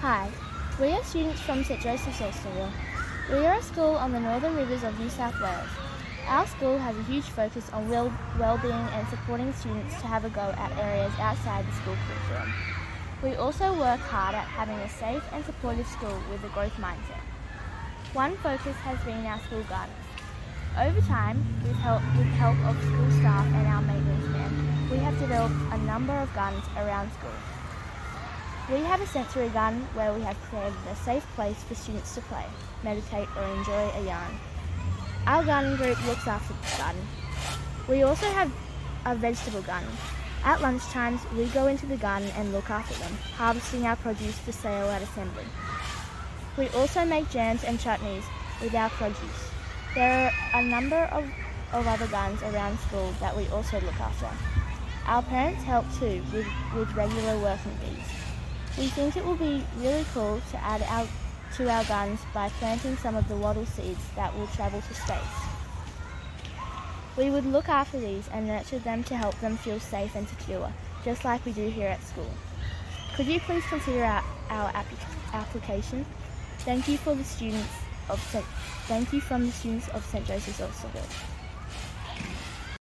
Hi, we are students from St Joseph's Alstonville. We are a school on the northern rivers of New South Wales. Our school has a huge focus on wellbeing and supporting students to have a go at areas outside the school curriculum. We also work hard at having a safe and supportive school with a growth mindset. One focus has been our school gardens. Over time, with help of school staff and our maintenance man, we have developed a number of gardens around school. We have a sensory garden where we have created a safe place for students to play, meditate or enjoy a yarn. Our garden group looks after the garden. We also have a vegetable garden. At lunchtimes, we go into the garden and look after them, harvesting our produce for sale at assembly. We also make jams and chutneys with our produce. There are a number of other gardens around school that we also look after. Our parents help too with regular working bees. We think it will be really cool to add to our gardens by planting some of the wattle seeds that will travel to space. We would look after these and nurture them to help them feel safe and secure, just like we do here at school. Could you please consider our application? Thank you from the students of St Joseph's Alstonville.